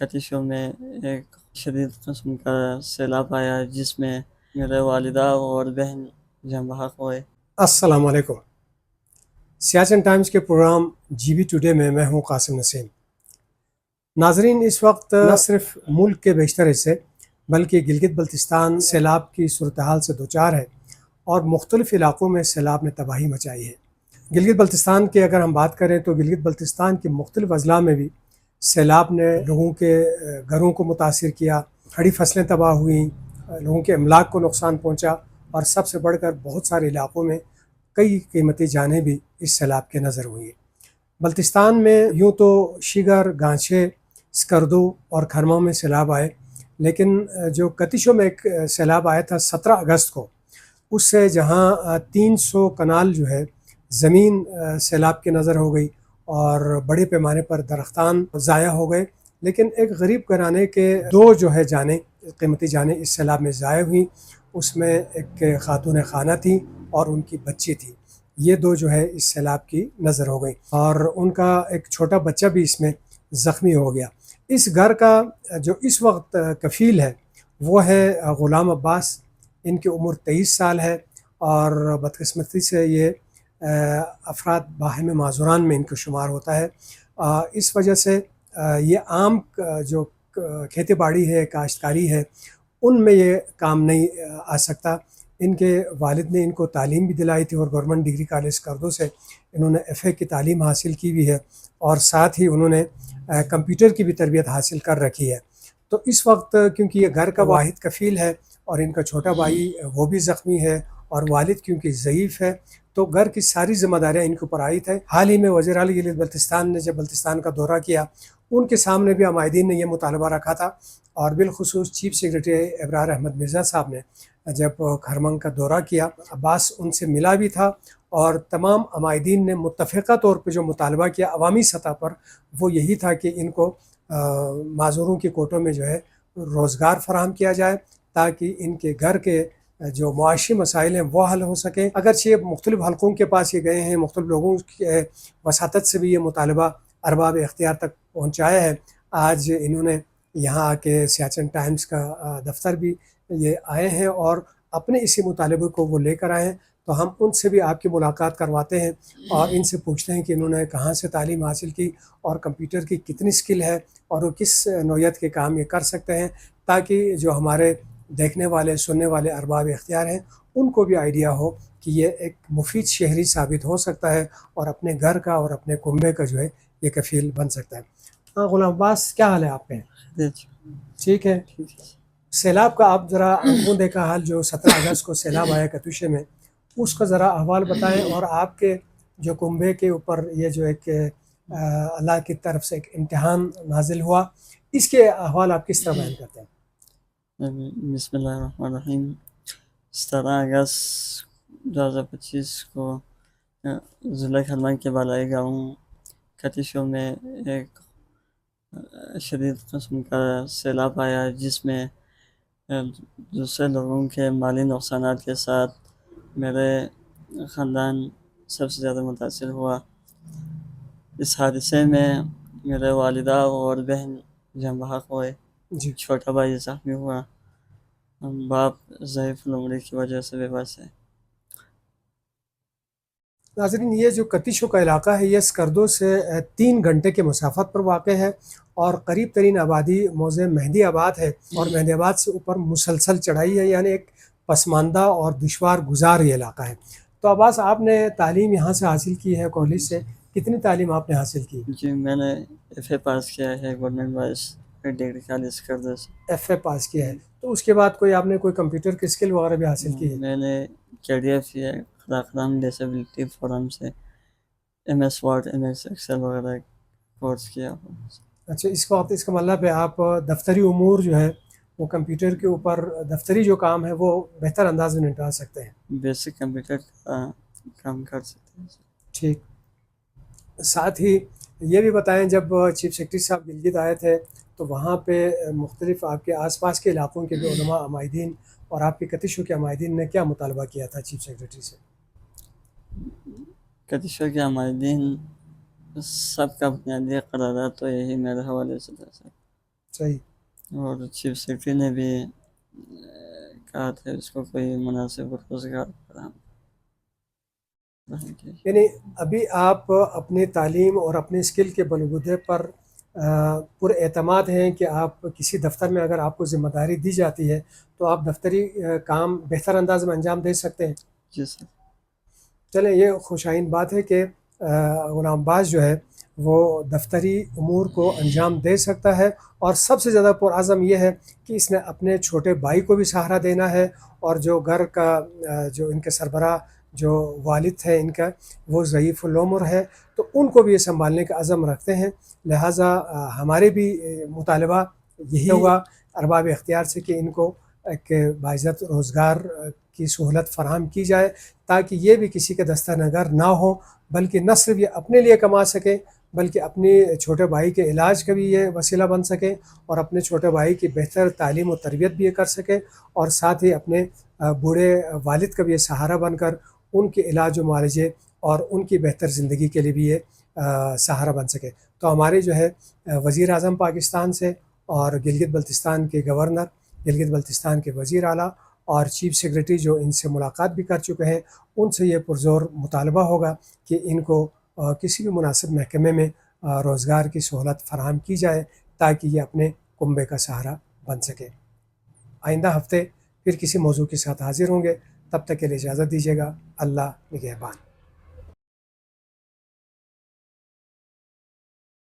کتیشوں میں ایک شدید قسم کا سیلاب آیا جس میں میرے والدہ اور بہن جاں بحق ہوئے۔ السلام علیکم۔ سیاچن ٹائمز کے پروگرام جی بی ٹوڈے میں ہوں قاسم نسیم۔ ناظرین، اس وقت نہ صرف ملک کے بیشتر حصے بلکہ گلگت بلتستان سیلاب کی صورتحال سے دوچار ہے اور مختلف علاقوں میں سیلاب نے تباہی مچائی ہے۔ گلگت بلتستان کی اگر ہم بات کریں تو گلگت بلتستان کے مختلف اضلاع میں بھی سیلاب نے لوگوں کے گھروں کو متاثر کیا، کھڑی فصلیں تباہ ہوئیں، لوگوں کے املاک کو نقصان پہنچا اور سب سے بڑھ کر بہت سارے علاقوں میں کئی قیمتی جانیں بھی اس سیلاب کے نظر ہوئی ہیں۔ بلتستان میں یوں تو شیگر، گانچھے، سکردو اور کھرموں میں سیلاب آئے، لیکن جو کتیشوں میں ایک سیلاب آیا تھا 17 اگست کو، اس سے جہاں 300 کنال جو ہے زمین سیلاب کے نظر ہو گئی اور بڑے پیمانے پر درختان ضائع ہو گئے، لیکن ایک غریب گھرانے کے دو جو ہے جانیں، قیمتی جانیں اس سیلاب میں ضائع ہوئیں۔ اس میں ایک خاتون خانہ تھی اور ان کی بچی تھی، یہ دو جو ہے اس سیلاب کی نظر ہو گئی اور ان کا ایک چھوٹا بچہ بھی اس میں زخمی ہو گیا۔ اس گھر کا جو اس وقت کفیل ہے وہ ہے غلام عباس، ان کی عمر 23 سال ہے اور بدقسمتی سے یہ افراد باہم معذوران میں ان کو شمار ہوتا ہے۔ اس وجہ سے یہ عام جو کھیتی باڑی ہے، کاشتکاری ہے، ان میں یہ کام نہیں آ سکتا۔ ان کے والد نے ان کو تعلیم بھی دلائی تھی اور گورنمنٹ ڈگری کالج سکردو سے انہوں نے ایف اے کی تعلیم حاصل کی بھی ہے اور ساتھ ہی انہوں نے کمپیوٹر کی بھی تربیت حاصل کر رکھی ہے۔ تو اس وقت کیونکہ یہ گھر کا واحد کفیل ہے اور ان کا چھوٹا بھائی وہ بھی زخمی ہے اور والد کیونکہ ضعیف ہے، تو گھر کی ساری ذمہ داریاں ان کے اوپر عائد ہے۔ حال ہی میں وزیر اعلیٰ گلگت بلتستان نے جب بلتستان کا دورہ کیا، ان کے سامنے بھی عمائدین نے یہ مطالبہ رکھا تھا اور بالخصوص چیف سیکریٹری ابرار احمد مرزا صاحب نے جب کھرمنگ کا دورہ کیا، عباس ان سے ملا بھی تھا اور تمام عمائدین نے متفقہ طور پہ جو مطالبہ کیا عوامی سطح پر وہ یہی تھا کہ ان کو معذوروں کی کوٹوں میں جو ہے روزگار فراہم کیا جائے تاکہ ان کے گھر کے جو معاشی مسائل ہیں وہ حل ہو سکیں۔ اگرچہ مختلف حلقوں کے پاس یہ گئے ہیں، مختلف لوگوں کے وساطت سے بھی یہ مطالبہ ارباب اختیار تک پہنچایا ہے۔ آج انہوں نے یہاں آ کے سیاچن ٹائمز کا دفتر بھی یہ آئے ہیں اور اپنے اسی مطالبے کو وہ لے کر آئے ہیں، تو ہم ان سے بھی آپ کی ملاقات کرواتے ہیں اور ان سے پوچھتے ہیں کہ انہوں نے کہاں سے تعلیم حاصل کی اور کمپیوٹر کی کتنی سکل ہے اور وہ کس نوعیت کے کام یہ کر سکتے ہیں، تاکہ جو ہمارے دیکھنے والے سننے والے ارباب اختیار ہیں ان کو بھی آئیڈیا ہو کہ یہ ایک مفید شہری ثابت ہو سکتا ہے اور اپنے گھر کا اور اپنے کنبے کا جو ہے یہ کفیل بن سکتا ہے۔ ہاں غلام عباس، کیا حال ہے آپ کے؟ ٹھیک ہے۔ سیلاب کا آپ ذرا آنکھوں دیکھا حال جو 17 اگست کو سیلاب آیا کتوشے میں، اس کا ذرا احوال بتائیں اور آپ کے جو کنبے کے اوپر یہ جو ایک اللہ کی طرف سے ایک امتحان نازل ہوا، اس کے احوال آپ کس طرح بیان کرتے ہیں؟ بسم اللہ الرحمن الرحیم۔ 17 اگست 2025 کو ضلع کھرمنگ کے بالائی گاؤں کتیشوں میں ایک شدید قسم کا سیلاب آیا جس میں دوسرے لوگوں کے مالی نقصانات کے ساتھ میرے خاندان سب سے زیادہ متاثر ہوا۔ اس حادثے میں میرے والدہ اور بہن جاں بحق ہوئے، جی، چھوٹا بھائی زخمی ہوا، باپ ضعیف العمری کی وجہ سے بے بس ہے۔ ناظرین، یہ جو کتیشوں کا علاقہ ہے یہ سکردو سے 3 گھنٹے کے مسافت پر واقع ہے اور قریب ترین آبادی موضع مہدی آباد ہے اور مہدی آباد سے اوپر مسلسل چڑھائی ہے، یعنی ایک پسماندہ اور دشوار گزار یہ علاقہ ہے۔ تو عباس، آپ نے تعلیم یہاں سے حاصل کی ہے کالج سے، کتنی تعلیم آپ نے حاصل کی؟ جی، میں نے ایف اے پاس کیا ہے government wise degree college Skardu سے۔ ایف اے پاس کیا ہے، تو اس کے بعد کوئی آپ نے کوئی کمپیوٹر کی اسکل وغیرہ بھی حاصل کی ہے؟ میں نے کے ڈی ایف یا خراقرام ڈسیبلٹی فورم سے M S Word, M S Excel وغیرہ کورس کیا۔ اچھا، اس وقت اس کا مطلب ہے آپ دفتری امور جو ہے وہ کمپیوٹر کے اوپر دفتری جو کام ہے وہ بہتر انداز میں نپٹا سکتے ہیں۔ بیسک کمپیوٹر کا کام کر سکتے ہیں۔ ٹھیک، ساتھ ہی یہ بھی بتائیں جب چیف سیکرٹری صاحب گلگت آئے تھے تو وہاں پہ مختلف آپ کے آس پاس کے علاقوں کے بھی علماء عمائدین اور آپ کے کتیشوں کے عمائدین نے کیا مطالبہ کیا تھا چیف سیکرٹری سے؟ کتیشوں کے عمائدین سب کا بنیادی قرارات تو یہی میرے حوالے سے تھا سر۔ صحیح. اور چیف سیکرٹری نے بھی کہا تھا اس کو کوئی مناسب روزگار فراہم کیجیے. یعنی ابھی آپ اپنی تعلیم اور اپنے اسکل کے بلبوتے پر پر اعتماد ہیں کہ آپ کسی دفتر میں اگر آپ کو ذمہ داری دی جاتی ہے تو آپ دفتری کام بہتر انداز میں انجام دے سکتے ہیں. جی سر. چلیں یہ خوشائن بات ہے کہ غلام باز جو ہے وہ دفتری امور کو انجام دے سکتا ہے، اور سب سے زیادہ پرعزم یہ ہے کہ اس نے اپنے چھوٹے بھائی کو بھی سہارا دینا ہے، اور جو گھر کا جو ان کے سربراہ جو والد ہے ان کا وہ ضعیف العمر ہے، تو ان کو بھی یہ سنبھالنے کا عزم رکھتے ہیں. لہٰذا ہمارے بھی مطالبہ یہی ہوگا ارباب اختیار سے کہ ان کو ایک باعزت روزگار کی سہولت فراہم کی جائے، تاکہ یہ بھی کسی کے دستہ نگر نہ ہو، بلکہ نہ صرف یہ اپنے لیے کما سکیں بلکہ اپنے چھوٹے بھائی کے علاج کا بھی یہ وسیلہ بن سکیں، اور اپنے چھوٹے بھائی کی بہتر تعلیم و تربیت بھی یہ کر سکیں، اور ساتھ ہی اپنے بوڑھے والد کا بھی یہ سہارا بن کر ان کے علاج و معالجے اور ان کی بہتر زندگی کے لیے بھی یہ سہارا بن سکے. تو ہمارے جو ہے وزیر اعظم پاکستان سے اور گلگت بلتستان کے گورنر، گلگت بلتستان کے وزیر اعلیٰ اور چیف سیکرٹری جو ان سے ملاقات بھی کر چکے ہیں، ان سے یہ پرزور مطالبہ ہوگا کہ ان کو کسی بھی مناسب محکمے میں روزگار کی سہولت فراہم کی جائے تاکہ یہ اپنے کنبے کا سہارا بن سکے. آئندہ ہفتے پھر کسی موضوع کے ساتھ حاضر ہوں گے، تب تک کے لیے اجازت دیجیے گا. اللہ نگہبان.